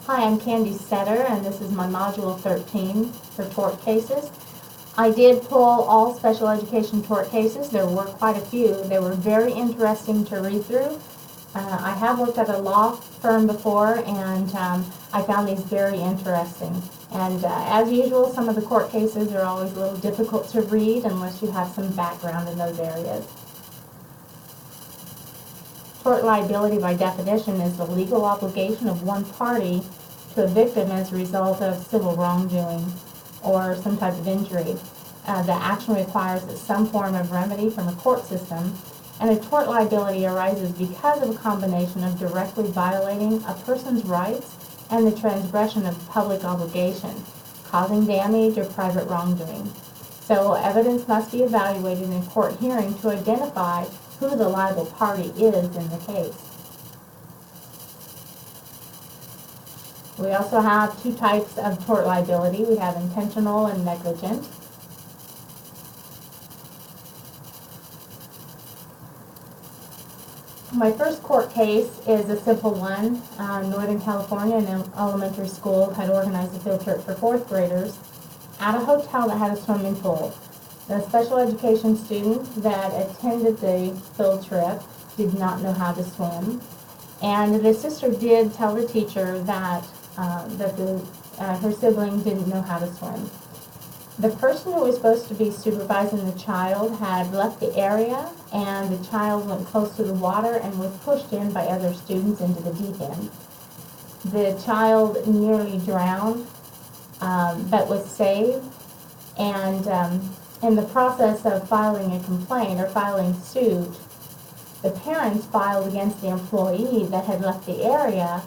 Hi, I'm Candy Setter, and this is my Module 13 for tort cases. I did pull all special education tort cases. There were quite a few. They were very interesting to read through. I have worked at a law firm before, and I found these very interesting. And as usual, some of the court cases are always a little difficult to read unless you have some background in those areas. Tort liability, by definition, is the legal obligation of one party to a victim as a result of civil wrongdoing or some type of injury. The action requires some form of remedy from a court system, and a tort liability arises because of a combination of directly violating a person's rights and the transgression of public obligation, causing damage or private wrongdoing. So evidence must be evaluated in a court hearing to identify who the liable party is in the case. We also have two types of tort liability. We have intentional and negligent. My first court case is a simple one. Northern California, an elementary school had organized a field trip for fourth graders at a hotel that had a swimming pool. The special education student that attended the field trip did not know how to swim, and the sister did tell the teacher that her sibling didn't know how to swim. The person who was supposed to be supervising the child had left the area, and the child went close to the water and was pushed in by other students into the deep end. The child nearly drowned, but was saved, and in the process of filing a complaint or filing suit, the parents filed against the employee that had left the area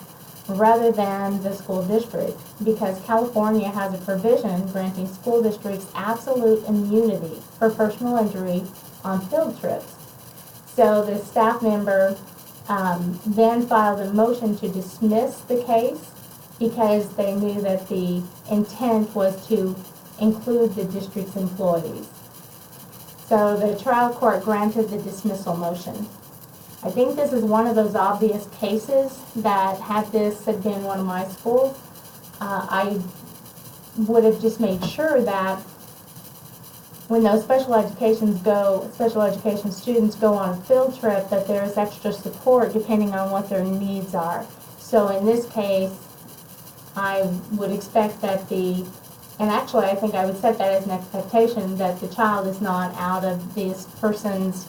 rather than the school district, because California has a provision granting school districts absolute immunity for personal injury on field trips. So the staff member then filed a motion to dismiss the case because they knew that the intent was to include the district's employees. So the trial court granted the dismissal motion. I think this is one of those obvious cases that had this had been one of my schools, I would have just made sure that when those special education students go on a field trip, that there is extra support depending on what their needs are. So in this case, I would expect that and actually I think I would set that as an expectation that the child is not out of this person's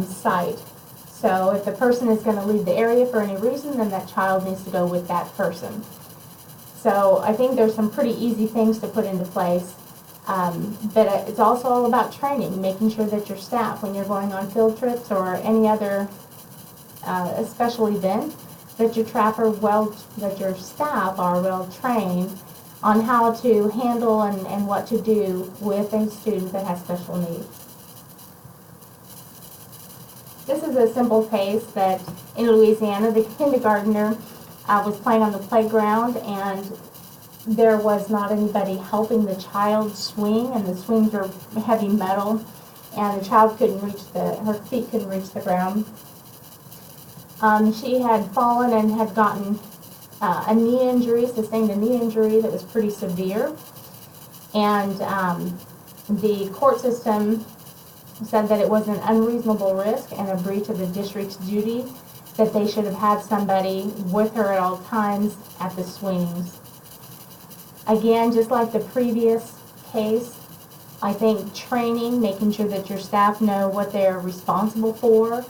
sight. So if the person is going to leave the area for any reason, then that child needs to go with that person. So I think there's some pretty easy things to put into place. But it's also all about training, making sure that your staff, when you're going on field trips or any other special event, that your staff are well trained on how to handle and what to do with a student that has special needs. This is a simple case that in Louisiana, the kindergartner was playing on the playground, and there was not anybody helping the child swing, and the swings were heavy metal, and the child her feet couldn't reach the ground. She had fallen and had gotten sustained a knee injury that was pretty severe, and the court system said that it was an unreasonable risk and a breach of the district's duty that they should have had somebody with her at all times at the swings. Again, just like the previous case, I think training, making sure that your staff know what they're responsible for,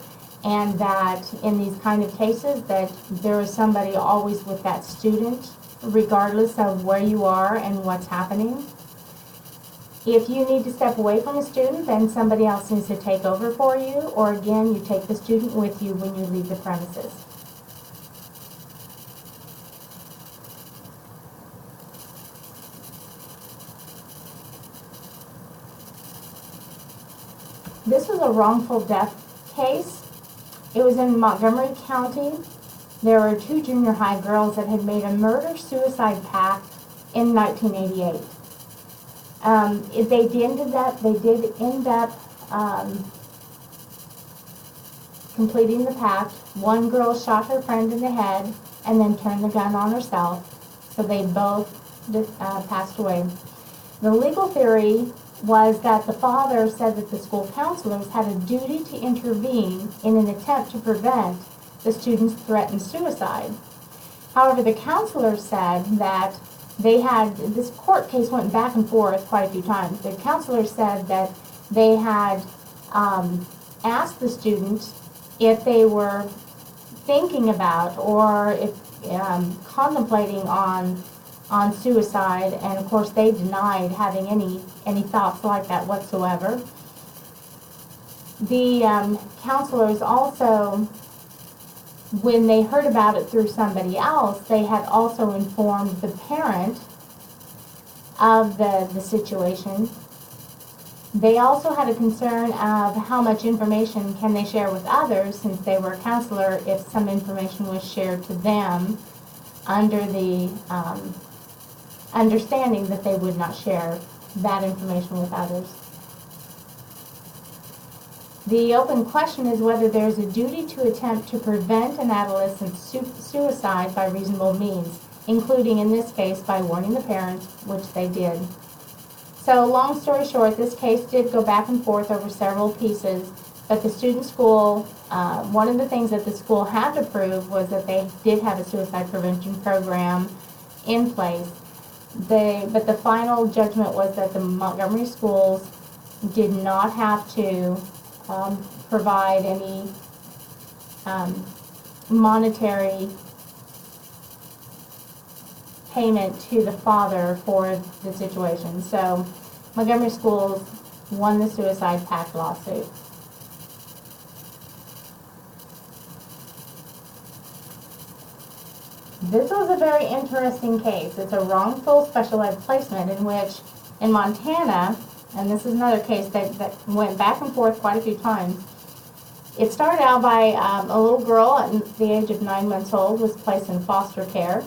and that in these kind of cases that there is somebody always with that student, regardless of where you are and what's happening. If you need to step away from a student, then somebody else needs to take over for you, or again, you take the student with you when you leave the premises. This was a wrongful death case. It was in Montgomery County. There were two junior high girls that had made a murder-suicide pact in 1988. They did end up completing the pact. One girl shot her friend in the head and then turned the gun on herself. So they both passed away. The legal theory was that the father said that the school counselors had a duty to intervene in an attempt to prevent the student's threatened suicide. However, the counselors said that this court case went back and forth quite a few times. The counselors said that they had asked the student if they were thinking about or if contemplating on suicide, and of course they denied having any thoughts like that whatsoever. The counselors also, when they heard about it through somebody else, they had also informed the parent of the situation. They also had a concern of how much information can they share with others, since they were a counselor, if some information was shared to them under the understanding that they would not share that information with others. The open question is whether there is a duty to attempt to prevent an adolescent's suicide by reasonable means, including in this case by warning the parents, which they did. So long story short, this case did go back and forth over several pieces, but the student school, one of the things that the school had to prove was that they did have a suicide prevention program in place. But the final judgment was that the Montgomery schools did not have to provide any monetary payment to the father for the situation. So Montgomery schools won the suicide pact lawsuit. This was a very interesting case. It's a wrongful special ed placement in which, in Montana, and this is another case that went back and forth quite a few times. It started out by a little girl at the age of 9 months old was placed in foster care.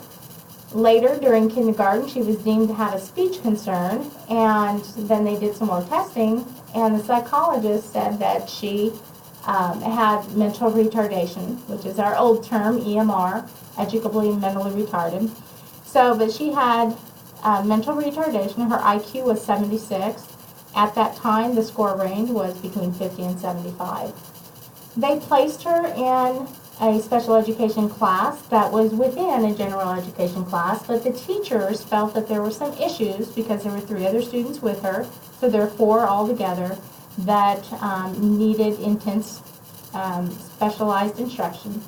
Later, during kindergarten, she was deemed to have a speech concern, and then they did some more testing, and the psychologist said that she had mental retardation, which is our old term, EMR, educably mentally retarded. So, but she had mental retardation. Her IQ was 76. At that time, the score range was between 50 and 75. They placed her in a special education class that was within a general education class, but the teachers felt that there were some issues because there were 3 other students with her, so there were 4 altogether that needed intense specialized instruction.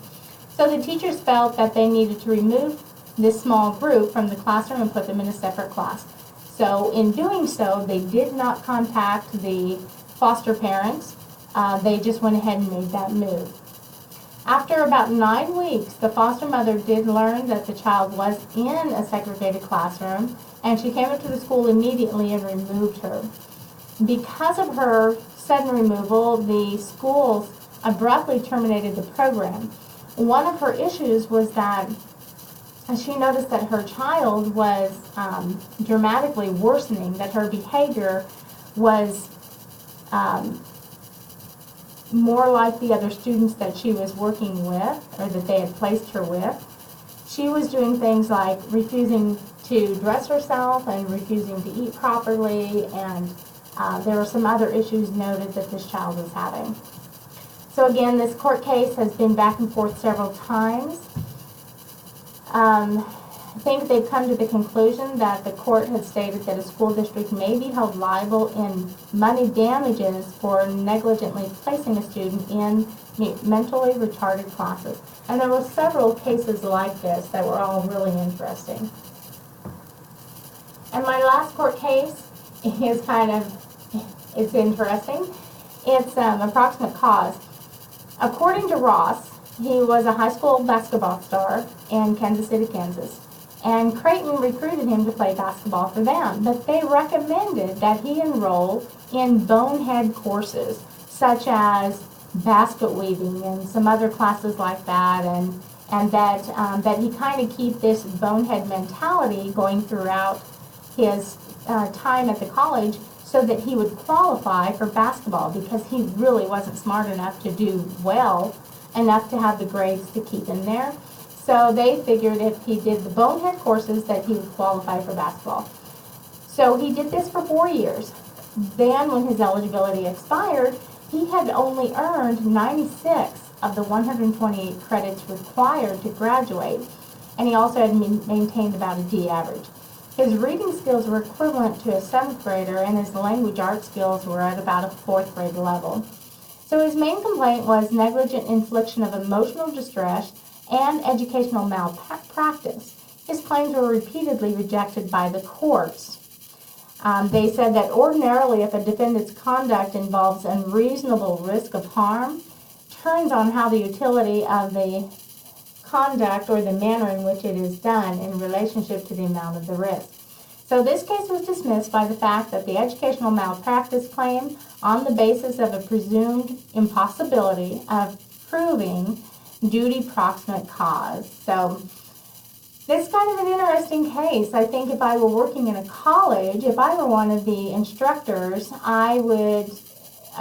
So the teachers felt that they needed to remove this small group from the classroom and put them in a separate class. So in doing so, they did not contact the foster parents. They just went ahead and made that move. After about 9 weeks, the foster mother did learn that the child was in a segregated classroom, and she came up to the school immediately and removed her. Because of her sudden removal, the schools abruptly terminated the program. One of her issues was that she noticed that her child was dramatically worsening, that her behavior was more like the other students that she was working with, or that they had placed her with. She was doing things like refusing to dress herself and refusing to eat properly, and there were some other issues noted that this child was having. So again, this court case has been back and forth several times. I think they've come to the conclusion that the court had stated that a school district may be held liable in money damages for negligently placing a student in mentally retarded classes. And there were several cases like this that were all really interesting. And my last court case is it's interesting. It's approximate cause. According to Ross, he was a high school basketball star in Kansas City, Kansas. And Creighton recruited him to play basketball for them, but they recommended that he enroll in bonehead courses, such as basket weaving and some other classes like that, and that he kind of keep this bonehead mentality going throughout his time at the college, so that he would qualify for basketball, because he really wasn't smart enough to do well enough to have the grades to keep him there. So they figured if he did the bonehead courses that he would qualify for basketball. So he did this for 4 years. Then when his eligibility expired, he had only earned 96 of the 128 credits required to graduate, and he also had maintained about a D average. His reading skills were equivalent to a 7th grader, and his language arts skills were at about a 4th grade level. So his main complaint was negligent infliction of emotional distress and educational malpractice. His claims were repeatedly rejected by the courts. They said that ordinarily if a defendant's conduct involves unreasonable risk of harm, turns on how the utility of the conduct or the manner in which it is done in relationship to the amount of the risk. So this case was dismissed by the fact that the educational malpractice claim on the basis of a presumed impossibility of proving duty proximate cause. So this is kind of an interesting case. I think if I were working in a college, if I were one of the instructors,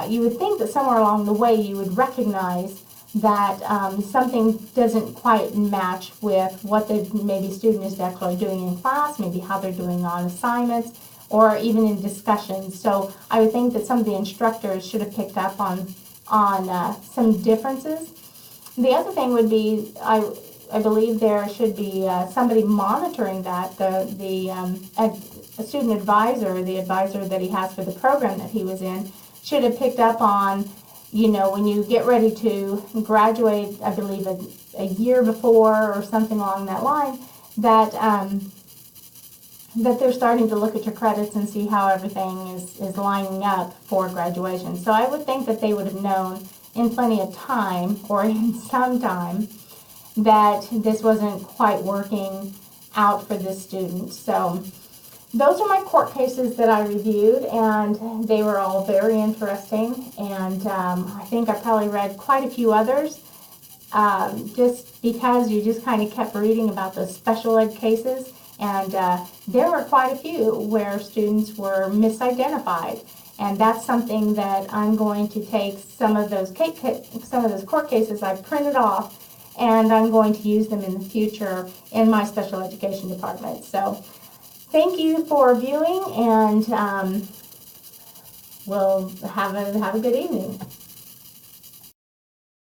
you would think that somewhere along the way you would recognize that something doesn't quite match with what the maybe student is actually doing in class, maybe how they're doing on assignments, or even in discussions. So I would think that some of the instructors should have picked up on some differences. The other thing would be, I believe there should be somebody monitoring that. A student advisor, the advisor that he has for the program that he was in, should have picked up on, when you get ready to graduate, I believe a year before or something along that line, that they're starting to look at your credits and see how everything is lining up for graduation. So I would think that they would have known in plenty of time, or in some time, that this wasn't quite working out for this student. So those are my court cases that I reviewed, and they were all very interesting, and I think I probably read quite a few others, just because you just kind of kept reading about those special ed cases, and there were quite a few where students were misidentified, and that's something that I'm going to take some of those court cases I printed off, and I'm going to use them in the future in my special education department. So thank you for viewing, and we'll have a good evening.